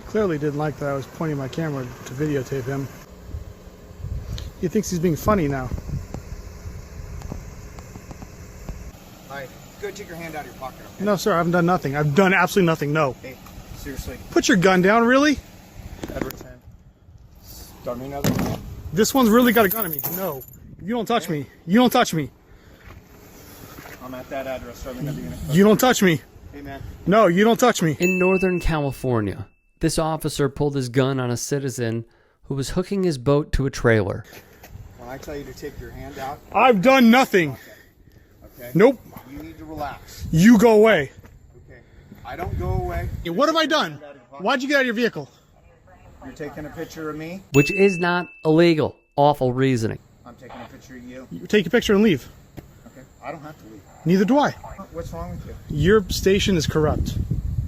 Clearly didn't like that I was pointing my camera to videotape him. He thinks he's being funny now. Alright, go take your hand out of your pocket, okay? No, sir, I haven't done nothing. I've done absolutely nothing, no. Hey, seriously. Put your gun down, really? Edward 10. Start me another one. This one's really got a gun on me. No. You don't touch me. You don't touch me. I'm at that address, so I'm gonna be in a You don't touch me. Hey, man. No, you don't touch me. In Northern California, this officer pulled his gun on a citizen who was hooking his boat to a trailer. When I tell you to take your hand out... I've done nothing. Okay. Nope. You need to relax. You go away. Okay. I don't go away. What have I done? Why'd you get out of your vehicle? You're taking a picture of me. Which is not illegal. Awful reasoning. I'm taking a picture of you. You take a picture and leave. Okay. I don't have to leave. Neither do I. What's wrong with you? Your station is corrupt.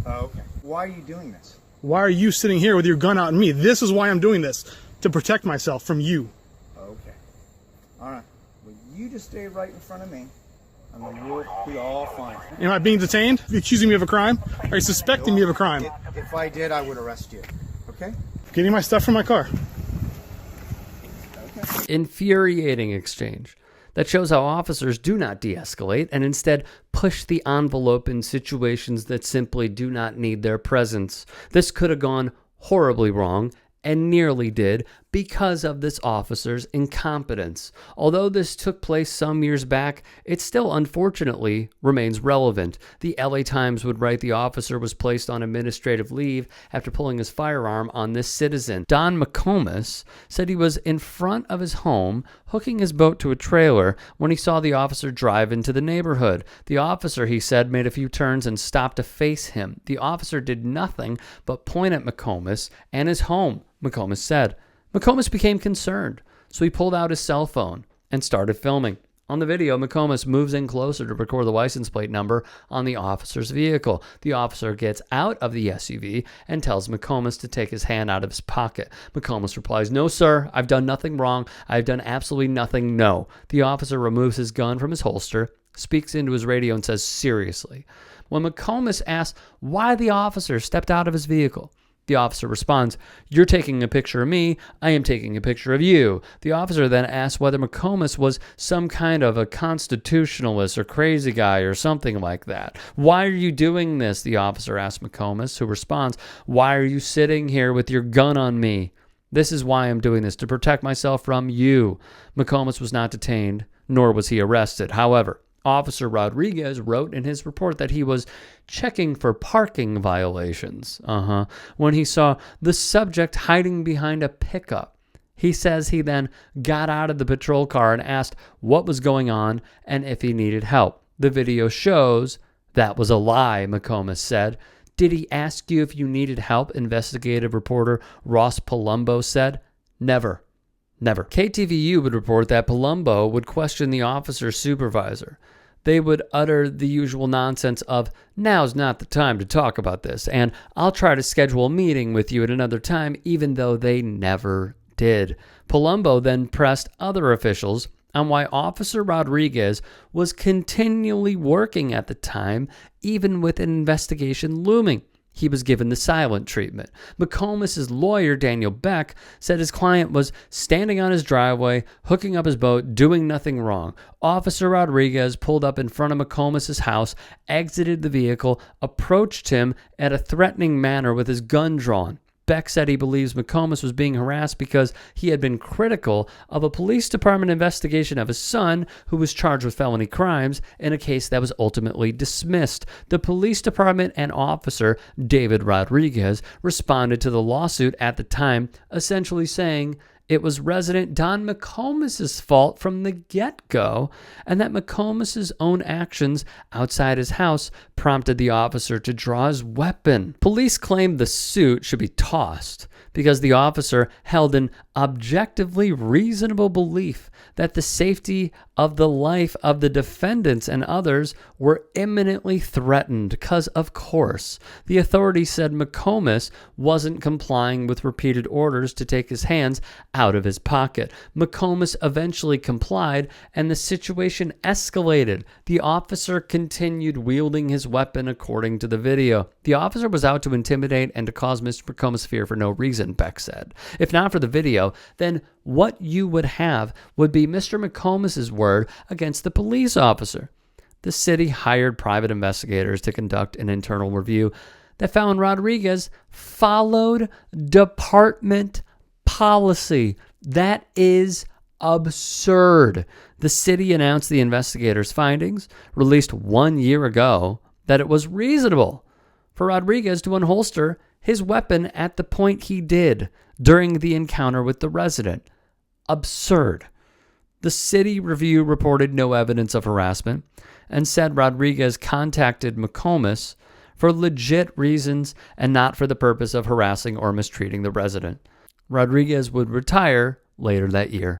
Oh, okay. Why are you doing this? Why are you sitting here with your gun out on me? This is why I'm doing this. To protect myself from you. Okay. All right. Well, you just stay right in front of me, and then we'll be all fine. Am I being detained? Are you accusing me of a crime? Are you suspecting me of a crime? If I did, I would arrest you. Okay? Getting my stuff from my car. Okay. Infuriating exchange that shows how officers do not de-escalate and instead push the envelope in situations that simply do not need their presence. This could have gone horribly wrong, and nearly did, because of this officer's incompetence. Although this took place some years back, it still unfortunately remains relevant. The LA Times would write the officer was placed on administrative leave after pulling his firearm on this citizen. Don McComas said he was in front of his home hooking his boat to a trailer when he saw the officer drive into the neighborhood. The officer, he said, made a few turns and stopped to face him. The officer did nothing but point at McComas and his home, McComas said. McComas became concerned, so he pulled out his cell phone and started filming. On the video, McComas moves in closer to record the license plate number on the officer's vehicle. The officer gets out of the SUV and tells McComas to take his hand out of his pocket. McComas replies, "No, sir, I've done nothing wrong. I've done absolutely nothing, no." The officer removes his gun from his holster, speaks into his radio, and says, "Seriously." When McComas asks why the officer stepped out of his vehicle, the officer responds, "You're taking a picture of me, I am taking a picture of you." The officer then asks whether McComas was some kind of a constitutionalist or crazy guy or something like that. "Why are you doing this?" the officer asks McComas, who responds, "Why are you sitting here with your gun on me?" "This is why I'm doing this, to protect myself from you." McComas was not detained, nor was he arrested. However, Officer Rodriguez wrote in his report that he was checking for parking violations when he saw the subject hiding behind a pickup. He says he then got out of the patrol car and asked what was going on and if he needed help. The video shows that was a lie, McComas said. "Did he ask you if you needed help?" investigative reporter Ross Palumbo said. Never. KTVU would report that Palumbo would question the officer's supervisor. They would utter the usual nonsense of, "Now's not the time to talk about this," and "I'll try to schedule a meeting with you at another time," even though they never did. Palumbo then pressed other officials on why Officer Rodriguez was continually working at the time, even with an investigation looming. He was given the silent treatment. McComas' lawyer, Daniel Beck, said his client was standing on his driveway, hooking up his boat, doing nothing wrong. Officer Rodriguez pulled up in front of McComas' house, exited the vehicle, approached him at a threatening manner with his gun drawn. Beck said he believes McComas was being harassed because he had been critical of a police department investigation of his son, who was charged with felony crimes in a case that was ultimately dismissed. The police department and officer, David Rodriguez, responded to the lawsuit at the time, essentially saying it was resident Don McComas' fault from the get-go, and that McComas' own actions outside his house prompted the officer to draw his weapon. Police claimed the suit should be tossed because the officer held an objectively reasonable belief that the safety of the life of the defendants and others were imminently threatened because, of course, the authorities said McComas wasn't complying with repeated orders to take his hands out of his pocket. McComas eventually complied, and the situation escalated. The officer continued wielding his weapon according to the video. The officer was out to intimidate and to cause Mr. McComas fear for no reason, Beck said. If not for the video, then what you would have would be Mr. McComas' word against the police officer. The city hired private investigators to conduct an internal review that found Rodriguez followed department policy. That is absurd. The city announced the investigators' findings, released 1 year ago, that it was reasonable for Rodriguez to unholster his weapon at the point he did during the encounter with the resident. Absurd. The city review reported no evidence of harassment and said Rodriguez contacted McComas for legit reasons and not for the purpose of harassing or mistreating the resident. Rodriguez would retire later that year.